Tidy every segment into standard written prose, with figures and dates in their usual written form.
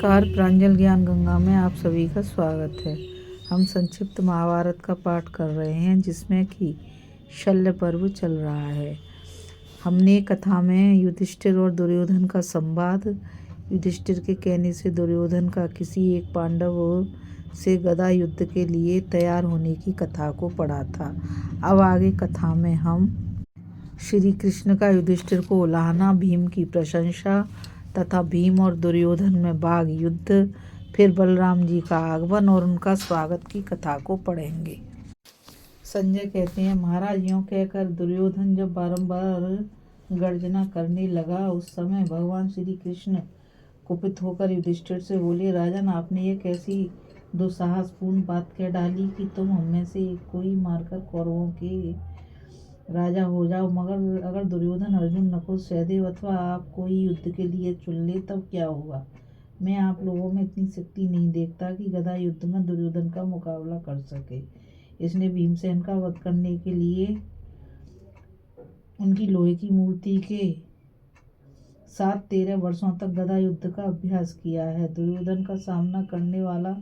नमस्कार। प्रांजल ज्ञान गंगा में आप सभी का स्वागत है। हम संक्षिप्त महाभारत का पाठ कर रहे हैं जिसमें कि शल्य पर्व चल रहा है। हमने कथा में युधिष्ठिर और दुर्योधन का संवाद, युधिष्ठिर के कहने से दुर्योधन का किसी एक पांडव से गदा युद्ध के लिए तैयार होने की कथा को पढ़ा था। अब आगे कथा में हम श्री कृष्ण का युधिष्ठिर को उलाहना, भीम की प्रशंसा तथा भीम और दुर्योधन में बाघ युद्ध, फिर बलराम जी का आगमन और उनका स्वागत की कथा को पढ़ेंगे। संजय कहते हैं, महाराज यों कहकर दुर्योधन जब बारंबार गर्जना करने लगा उस समय भगवान श्री कृष्ण कुपित होकर युधिष्ठिर से बोले, राजन आपने ये कैसी दुस्साहसपूर्ण बात कह डाली कि तुम हमें से एक को ही मारकर कौरवों के राजा हो जाओ। मगर अगर दुर्योधन, अर्जुन, नकुल, सहदेव अथवा आप कोई युद्ध के लिए चुन ले तब क्या होगा? मैं आप लोगों में इतनी शक्ति नहीं देखता कि गदा युद्ध में दुर्योधन का मुकाबला कर सके। इसने भीमसेन का वध करने के लिए उनकी लोहे की मूर्ति के साथ 13 वर्षों तक गदा युद्ध का अभ्यास किया है। दुर्योधन का सामना करने वाला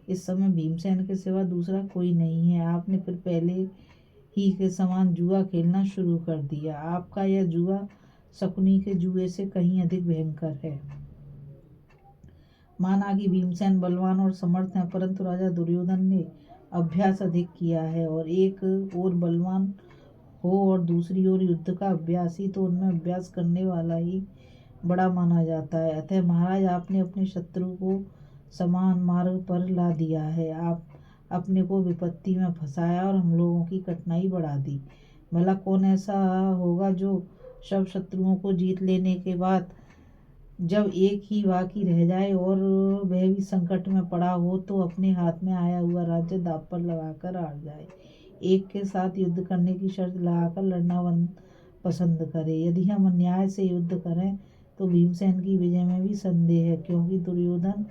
इस समय भीमसेन के सिवा दूसरा कोई नहीं है। आपने फिर पहले ही के समान जुआ खेलना शुरू कर दिया। आपका यह जुआ शकुनी के जुए से कहीं अधिक भयंकर है। माना कि भीमसेन बलवान और समर्थ हैं, परंतु राजा दुर्योधन ने अभ्यास अधिक किया है और एक ओर बलवान हो और दूसरी ओर युद्ध का अभ्यासी, तो उनमें अभ्यास करने वाला ही बड़ा माना जाता है। अतः महाराज आपने अपने शत्रु को समान मार्ग पर ला दिया है। आप अपने को विपत्ति में फंसाया और हम लोगों की कठिनाई बढ़ा दी। भला कौन ऐसा होगा जो सब शत्रुओं को जीत लेने के बाद जब एक ही बाकी रह जाए और वह भी संकट में पड़ा हो तो अपने हाथ में आया हुआ राज्य दांव पर लगाकर हार जाए, एक के साथ युद्ध करने की शर्त लगाकर लड़ना पसंद करे। यदि हम अन्याय से युद्ध करें तो भीमसेन की विजय में भी संदेह है, क्योंकि दुर्योधन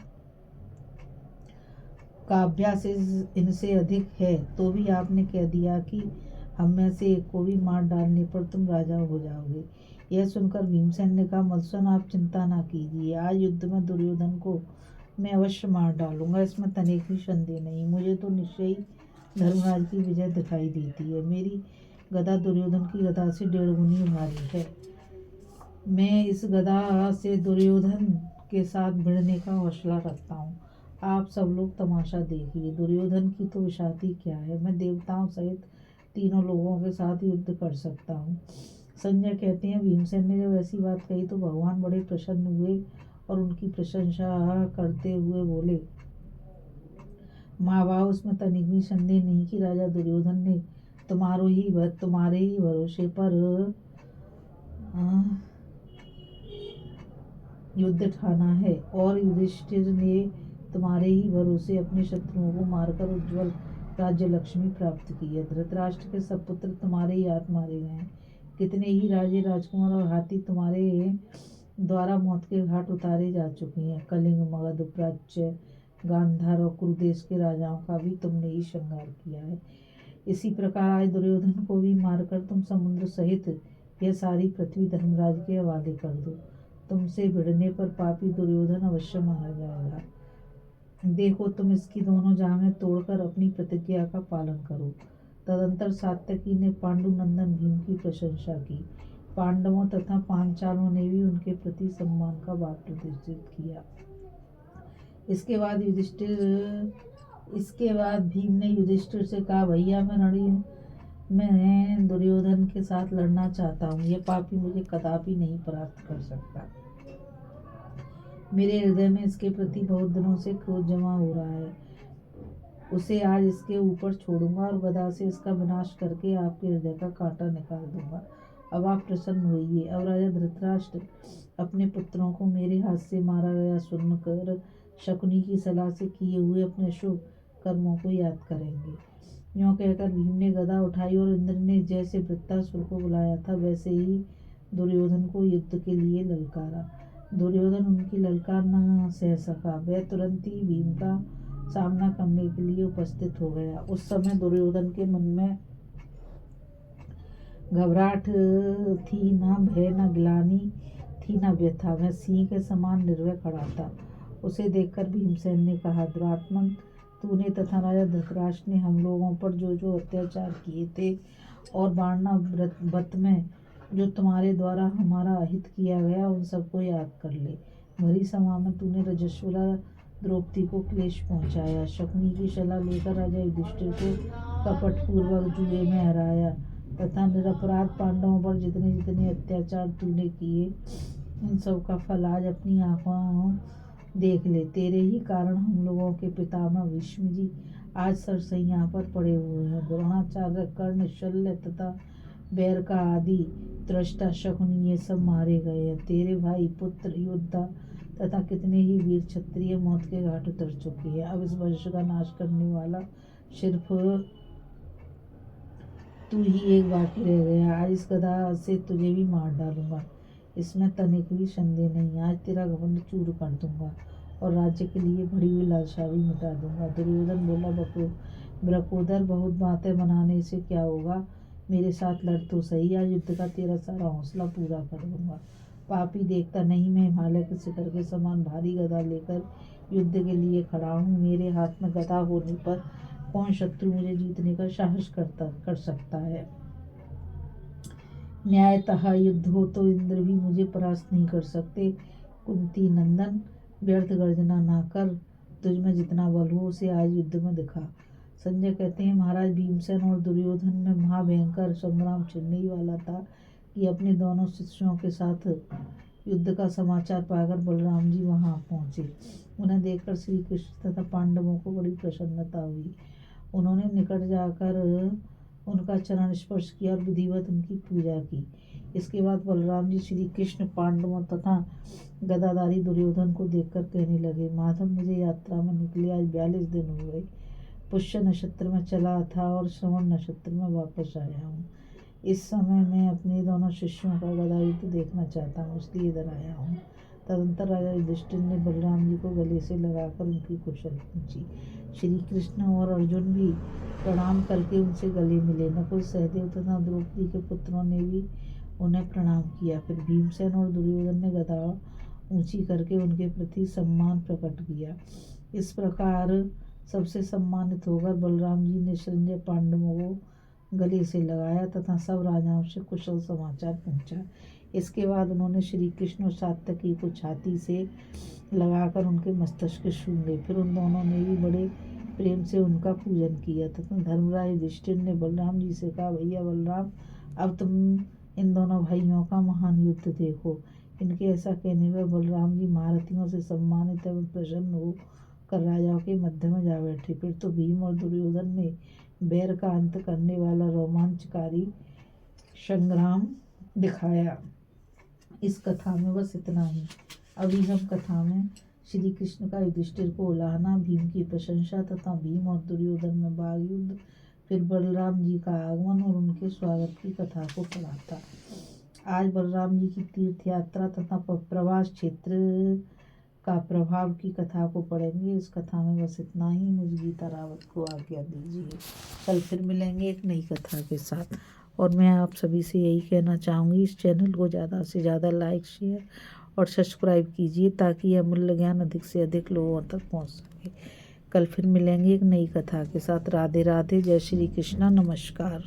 का अभ्यास इनसे अधिक है। तो भी आपने कह दिया कि हम में से एक को भी मार डालने पर तुम राजा हो जाओगे। यह सुनकर भीमसेन ने कहा, मधुसूदन आप चिंता ना कीजिए, आज युद्ध में दुर्योधन को मैं अवश्य मार डालूंगा, इसमें तनिक भी संदेह नहीं। मुझे तो निश्चय ही धर्मराज की विजय दिखाई देती है। मेरी गदा दुर्योधन की गदा से 1.5 गुनी भारी है। मैं इस गदा से दुर्योधन के साथ भिड़ने का हौसला रखता हूँ। आप सब लोग तमाशा देखिए। दुर्योधन की तो विषादी क्या है, मैं देवताओं सहित तीनों लोगों के साथ युद्ध कर सकता हूँ। संजय कहते हैं, भीमसेन ने जब ऐसी बात कही तो भगवान बड़े प्रसन्न हुए और उनकी प्रशंसा करते हुए बोले, महाभाव, उसमें तनिक भी संदेह नहीं कि राजा दुर्योधन ने तुम्हारे ही भरोसे पर युद्ध ठाना है और युधिष्ठिर ने तुम्हारे ही भरोसे अपने शत्रुओं को मारकर उज्जवल राज्य लक्ष्मी प्राप्त की है। धृतराष्ट्र के सब पुत्र तुम्हारे ही हाथ मारे गए हैं। कितने ही राजे, राजकुमार और हाथी तुम्हारे द्वारा मौत के घाट उतारे जा चुके हैं। कलिंग, मगध, प्राच्य, गांधार और कुरुदेश के राजाओं का भी तुमने ही संहार किया है। इसी प्रकार आज दुर्योधन को भी मारकर तुम समुद्र सहित यह सारी पृथ्वी धर्मराज के हवाले कर दो। तुमसे भिड़ने पर पापी दुर्योधन अवश्य मारा जाएगा। देखो, तुम इसकी दोनों जांघें तोड़कर अपनी प्रतिज्ञा का पालन करो। तदंतर सात्यकी ने पांडुनंदन भीम की प्रशंसा की। पांडवों तथा पांचालों ने भी उनके प्रति सम्मान का भाव प्रदर्शित किया। इसके बाद भीम ने युधिष्ठिर से कहा, भैया मैं दुर्योधन के साथ लड़ना चाहता हूँ। यह पापी मुझे कदापि नहीं परास्त कर सकता। मेरे हृदय में इसके प्रति बहुत दिनों से क्रोध जमा हो रहा है। उसे आज इसके ऊपर छोड़ूंगा और गदा से इसका विनाश करके आपके हृदय का कांटा निकाल दूंगा। अब आप प्रसन्न होइए। अब राजा धृतराष्ट्र अपने पुत्रों को मेरे हाथ से मारा गया सुनकर शकुनी की सलाह से किए हुए अपने शुभ कर्मों को याद करेंगे। यूँ कहकर भीम ने गदा उठाई और इंद्र ने जैसे वृत्तासुर को बुलाया था वैसे ही दुर्योधन को युद्ध के लिए ललकारा। दुर्योधन उनकी ललकार न सह सका। वह तुरंत ही भीम का सामना करने के लिए उपस्थित हो गया। उस समय दुर्योधन के मन में घबराहट थी, न भय, न ग्लानि थी, न व्यथा। वह सिंह के समान निर्भय खड़ा था उसे देखकर भीमसेन ने कहा, दुरात्मन, तूने तथा राजा धृतराष्ट्र ने हम लोगों पर जो जो अत्याचार किए थे और वारणावत में जो तुम्हारे द्वारा हमारा अहित किया गया, उन सबको याद कर ले। भरी सभा में तूने रजस्वला द्रौपदी को क्लेश पहुंचाया, शकुनी की सलाह लेकर राजा युधिष्ठिर को कपटपूर्वक जुए में हराया तथा निरपराध पांडवों पर जितने जितने अत्याचार तूने किए, उन सब का फल आज अपनी आंखों देख ले। तेरे ही कारण हम लोगों के पितामह भीष्म जी आज सरसैया पर पड़े हुए हैं। द्रोणाचार्य, कर्ण, शल्य तथा बैर का आदि दृष्टा, शकुनी, ये सब मारे गए हैं। तेरे भाई, पुत्र, योद्धा तथा कितने ही वीर क्षत्रिय मौत के घाट उतर चुके हैं। अब इस वंश का नाश करने वाला सिर्फ तू ही एक बाकी रह गया। आज इस गदा से तुझे भी मार डालूंगा, इसमें तनिक भी संदेह नहीं। आज तेरा घमंड चूर कर दूंगा और राज्य के लिए बड़ी हुई लालसा भी मिटा दूंगा। दुर्योधन बोला, ब्रकोदर, बहुत बातें बनाने से क्या होगा, मेरे साथ लड़ तो सही, आज युद्ध का तेरा सारा हौसला पूरा कर दूंगा। पापी देखता नहीं, मैं हिमालय के शिखर के समान भारी गदा लेकर युद्ध के लिए खड़ा हूँ। मेरे हाथ में गदा होने पर कौन शत्रु मुझे जीतने का साहस कर सकता है। न्यायतः युद्ध हो तो इंद्र भी मुझे परास्त नहीं कर सकते। कुंती नंदन, व्यर्थ गर्जना ना कर, तुझ में जितना बल हो उसे आज युद्ध में दिखा। संजय कहते हैं, महाराज भीमसेन और दुर्योधन में महाभयंकर संग्राम छिड़ने ही वाला था कि अपने दोनों शिष्यों के साथ युद्ध का समाचार पाकर बलराम जी वहां पहुंचे। उन्हें देखकर श्री कृष्ण तथा पांडवों को बड़ी प्रसन्नता हुई। उन्होंने निकट जाकर उनका चरण स्पर्श किया और विधिवत उनकी पूजा की। इसके बाद बलराम जी श्री कृष्ण, पांडवों तथा गदाधारी दुर्योधन को देखकर कहने लगे, माधव, मुझे यात्रा में निकले आज 42 दिन हो गए। पुष्य नक्षत्र में चला था और श्रवण नक्षत्र में वापस आया हूँ। इस समय मैं अपने दोनों शिष्यों का गदा युद्ध देखना चाहता हूँ, इसलिए इधर आया हूँ। तदंतर राजा युधिष्ठिर ने बलराम जी को गले से लगाकर उनकी कुशल पूछी। श्री कृष्ण और अर्जुन भी प्रणाम करके उनसे गले मिले। नकुल, सहदेव तथा द्रौपदी के पुत्रों ने भी उन्हें प्रणाम किया। फिर भीमसेन और दुर्योधन ने गदा ऊंची करके उनके प्रति सम्मान प्रकट किया। इस प्रकार सबसे सम्मानित होकर बलराम जी ने संजय पांडवों को गले से लगाया तथा सब राजाओं से कुशल समाचार पूछा। इसके बाद उन्होंने श्री कृष्ण और सात्यकी को छाती से लगाकर उनके मस्तक छूंगे। फिर उन दोनों ने भी बड़े प्रेम से उनका पूजन किया तथा धर्मराज युधिष्ठिर ने बलराम जी से कहा, भैया बलराम, अब तुम इन दोनों भाइयों का महान युद्ध देखो। इनके ऐसा कहने पर बलराम जी महारथियों से सम्मानित एवं प्रसन्न हो कर राजाओं के मध्य में जा बैठे। फिर तो भीम और दुर्योधन ने बैर का अंत करने वाला रोमांचकारी संग्राम दिखाया। इस कथा में बस इतना ही। अभी हम कथा में श्री कृष्ण का युधिष्ठिर को उलाहना, भीम की प्रशंसा तथा भीम और दुर्योधन में बाग युद्ध, फिर बलराम जी का आगमन और उनके स्वागत की कथा को पढ़ा था। आज बलराम जी की तीर्थ यात्रा तथा प्रवास क्षेत्र का प्रभाव की कथा को पढ़ेंगे। इस कथा में बस इतना ही। मुझ गीता रावत को आज्ञा दीजिए। कल फिर मिलेंगे एक नई कथा के साथ। और मैं आप सभी से यही कहना चाहूँगी, इस चैनल को ज़्यादा से ज़्यादा लाइक, शेयर और सब्सक्राइब कीजिए ताकि यह अमूल्य ज्ञान अधिक से अधिक लोगों तक पहुँच सके। कल फिर मिलेंगे एक नई कथा के साथ। राधे राधे, जय श्री कृष्णा, नमस्कार।